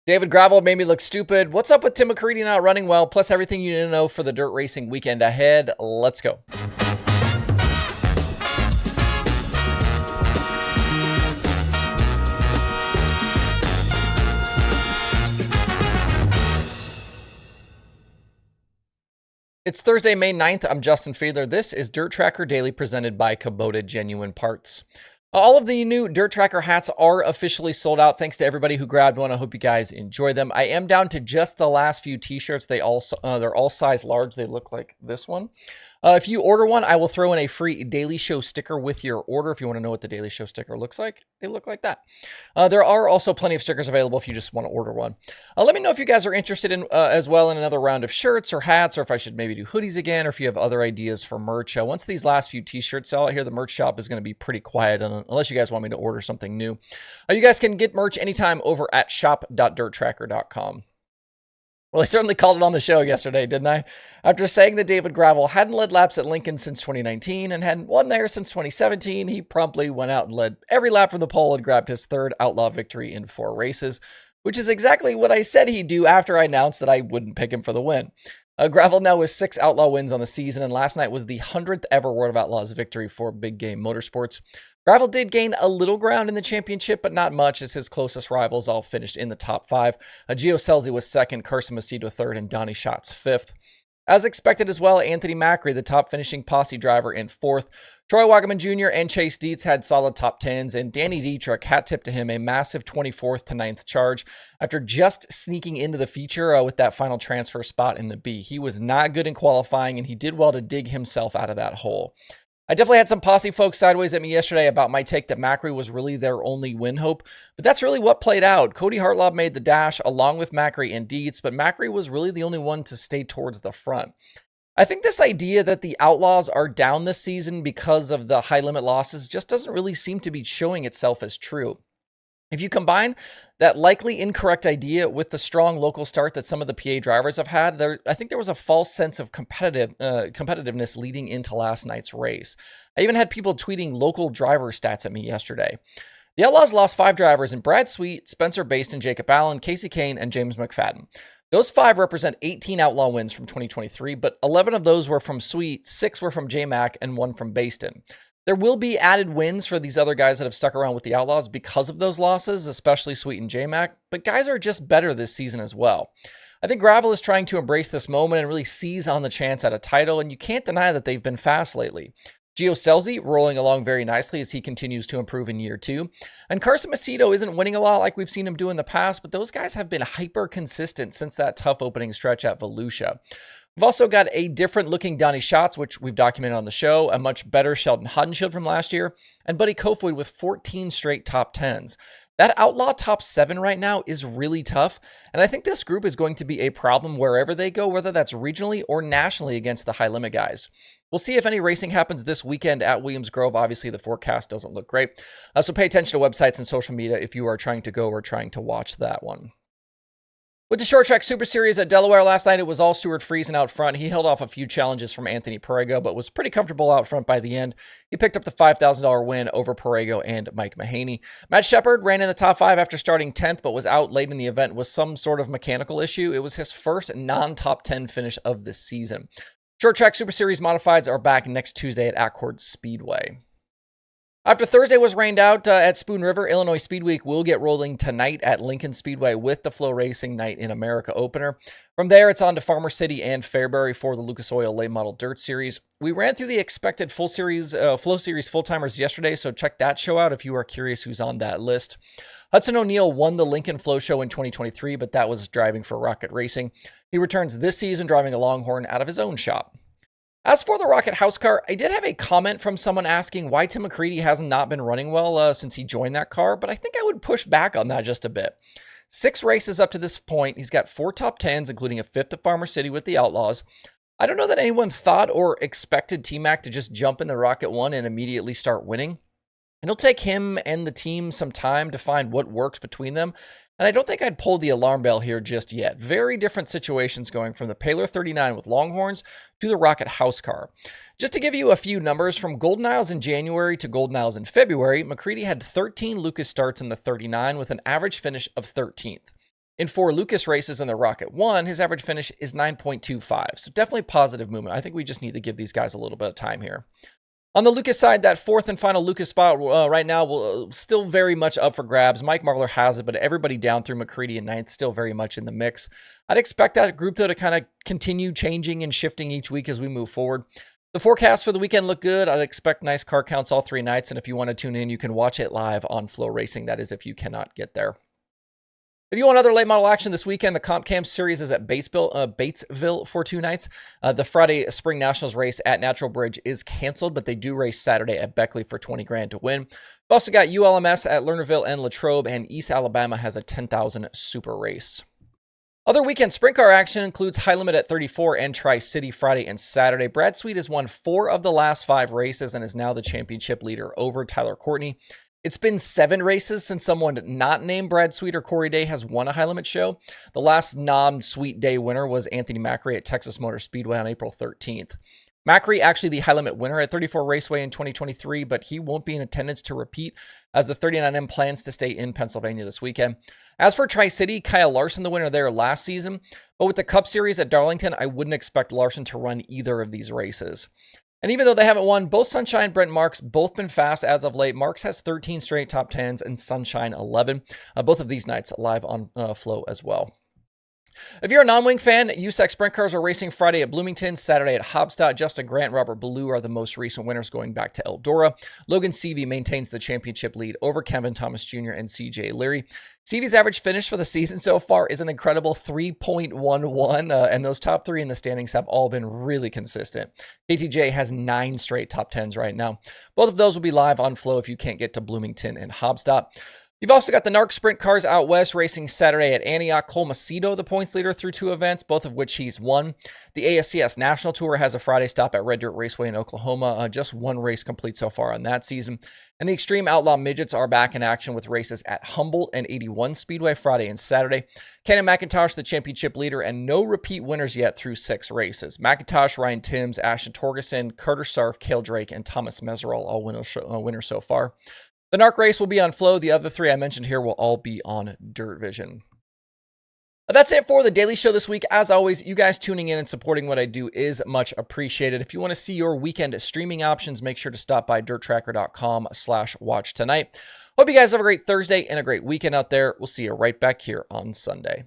David Gravel made me look stupid. What's up with Tim McCreadie not running well? Plus everything you need to know for the dirt racing weekend ahead. Let's go. It's Thursday, May 9th. I'm Justin Fiedler. This is DIRTRACKR Daily presented by Kubota Genuine Parts. All of the new DIRTRACKR hats are officially sold out. Thanks to everybody who grabbed one. I hope you guys enjoy them. I am down to just the last few t-shirts. They're all size large. They look like this one. If you order one, I will throw in a free Daily Show sticker with your order. If you want to know what the Daily Show sticker looks like, they look like that. There are also plenty of stickers available if you just want to order one. Let me know if you guys are interested in as well in another round of shirts or hats, or if I should maybe do hoodies again, or if you have other ideas for merch. Once these last few t-shirts sell out here, the merch shop is going to be pretty quiet unless you guys want me to order something new. You guys can get merch anytime over at shop.dirtrackr.com. Well, I certainly called it on the show yesterday, didn't I? After saying that David Gravel hadn't led laps at Lincoln since 2019 and hadn't won there since 2017, he promptly went out and led every lap from the pole and grabbed his third Outlaw victory in 4 races, which is exactly what I said he'd do after I announced that I wouldn't pick him for the win. Gravel now with 6 Outlaw wins on the season, and last night was the 100th ever World of Outlaws victory for Big Game Motorsports. Gravel did gain a little ground in the championship, but not much, as his closest rivals all finished in the top 5. Gio Scelzi was 2nd, Carson Macedo 3rd, and Donnie Schatz 5th. As expected as well, Anthony Macri, the top finishing Posse driver, in 4th. Troy Wagaman Jr. and Chase Dietz had solid top 10s, and Danny Dietrich hat-tipped to him a massive 24th to 9th charge after just sneaking into the feature with that final transfer spot in the B. He was not good in qualifying, and he did well to dig himself out of that hole. I definitely had some Posse folks sideways at me yesterday about my take that Macri was really their only win hope, but that's really what played out. Cody Hartlaub made the dash along with Macri and Dietz, but Macri was really the only one to stay towards the front. I think this idea that the Outlaws are down this season because of the high limit losses just doesn't really seem to be showing itself as true. If you combine that likely incorrect idea with the strong local start that some of the PA drivers have had, I think there was a false sense of competitiveness leading into last night's race. I even had people tweeting local driver stats at me yesterday. The Outlaws lost 5 drivers in Brad Sweet, Spencer Baston, Jacob Allen, Casey Kane, and James McFadden. Those 5 represent 18 Outlaw wins from 2023, but 11 of those were from Sweet, 6 were from J-Mac, and 1 from Baston. There will be added wins for these other guys that have stuck around with the Outlaws because of those losses, especially Sweet and J-Mac, but guys are just better this season as well. I think Gravel is trying to embrace this moment and really seize on the chance at a title, and you can't deny that they've been fast lately. Gio Scelzi rolling along very nicely as he continues to improve in year 2. And Carson Macedo isn't winning a lot like we've seen him do in the past, but those guys have been hyper consistent since that tough opening stretch at Volusia. We've also got a different looking Donnie Schatz, which we've documented on the show, a much better Sheldon Haudenschild from last year, and Buddy Kofoid with 14 straight top 10s. That Outlaw top 7 right now is really tough, and I think this group is going to be a problem wherever they go, whether that's regionally or nationally against the high limit guys. We'll see if any racing happens this weekend at Williams Grove. Obviously, the forecast doesn't look great, so pay attention to websites and social media if you are trying to go or trying to watch that one. With the Short Track Super Series at Delaware last night, it was all Stewart Friesen out front. He held off a few challenges from Anthony Perego, but was pretty comfortable out front by the end. He picked up the $5,000 win over Perego and Mike Mahaney. Matt Shepard ran in the top 5 after starting 10th, but was out late in the event with some sort of mechanical issue. It was his first non-top 10 finish of this season. Short Track Super Series modifieds are back next Tuesday at Accord Speedway. After Thursday was rained out at Spoon River, Illinois Speed Week will get rolling tonight at Lincoln Speedway with the Flow Racing Night in America opener. From there, it's on to Farmer City and Fairbury for the Lucas Oil Late Model Dirt Series. We ran through the expected Flow Series full-timers yesterday, so check that show out if you are curious who's on that list. Hudson O'Neal won the Lincoln Flow Show in 2023, but that was driving for Rocket Racing. He returns this season driving a Longhorn out of his own shop. As for the Rocket House car, I did have a comment from someone asking why Tim McCreadie has not been running well since he joined that car, but I think I would push back on that just a bit. 6 races up to this point. He's got 4 top 10s, including a 5th at Farmer City with the Outlaws. I don't know that anyone thought or expected T-Mac to just jump in the Rocket 1 and immediately start winning. It'll take him and the team some time to find what works between them, and I don't think I'd pull the alarm bell here just yet. Very different situations going from the Paler 39 with Longhorns to the Rocket House car. Just to give you a few numbers, from Golden Isles in January to Golden Isles in February, McCreadie had 13 Lucas starts in the 39 with an average finish of 13th. In 4 Lucas races in the Rocket 1, his average finish is 9.25. So definitely positive movement. I think we just need to give these guys a little bit of time here. On the Lucas side, that 4th and final Lucas spot right now will still very much up for grabs. Mike Marlar has it, but everybody down through McCreadie and 9th still very much in the mix. I'd expect that group, though, to kind of continue changing and shifting each week as we move forward. The forecasts for the weekend look good. I'd expect nice car counts all 3 nights, and if you want to tune in, you can watch it live on Flow Racing. That is if you cannot get there. If you want other late model action this weekend, the Comp Cam Series is at Batesville for 2 nights. The Friday Spring Nationals race at Natural Bridge is canceled, but they do race Saturday at Beckley for $20,000 to win. We've also got ULMS at Lernerville and Latrobe, and East Alabama has a 10,000 super race. Other weekend sprint car action includes High Limit at 34 and Tri-City Friday and Saturday. Brad Sweet has won 4 of the last 5 races and is now the championship leader over Tyler Courtney. It's been 7 races since someone not named Brad Sweet or Corey Day has won a high limit show. The last non-Sweet Day winner was Anthony Macri at Texas Motor Speedway on April 13th. Macri actually the high limit winner at 34 Raceway in 2023, but he won't be in attendance to repeat as the 39M plans to stay in Pennsylvania this weekend. As for Tri-City, Kyle Larson the winner there last season, but with the Cup Series at Darlington, I wouldn't expect Larson to run either of these races. And even though they haven't won, both Sunshine and Brent Marks both been fast as of late. Marks has 13 straight top 10s and Sunshine 11. Both of these nights live on Flow as well. If you're a non-wing fan, USAC sprint cars are racing Friday at Bloomington, Saturday at Hobstadt. Justin Grant and Robert Ballou are the most recent winners going back to Eldora. Logan Seavey maintains the championship lead over Kevin Thomas Jr. and CJ Leary. Seavey's average finish for the season so far is an incredible 3.11, and those top 3 in the standings have all been really consistent. KTJ has 9 straight top 10s right now. Both of those will be live on Flow if you can't get to Bloomington and Hobstadt. You've also got the NARC Sprint Cars out west racing Saturday at Antioch. Cole Macedo, the points leader through 2 events, both of which he's won. The ASCS National Tour has a Friday stop at Red Dirt Raceway in Oklahoma. Just 1 race complete so far on that season. And the Xtreme Outlaw Midgets are back in action with races at Humboldt and 81 Speedway Friday and Saturday. Ken McIntosh, the championship leader, and no repeat winners yet through 6 races. McIntosh, Ryan Timms, Ashton Torgerson, Carter Sarf, Cale Drake, and Thomas Meserol all winners so far. The NARC race will be on Flow. The other 3 I mentioned here will all be on Dirt Vision. That's it for the Daily Show this week. As always, you guys tuning in and supporting what I do is much appreciated. If you want to see your weekend streaming options, make sure to stop by DIRTRACKR.com/watch tonight. Hope you guys have a great Thursday and a great weekend out there. We'll see you right back here on Sunday.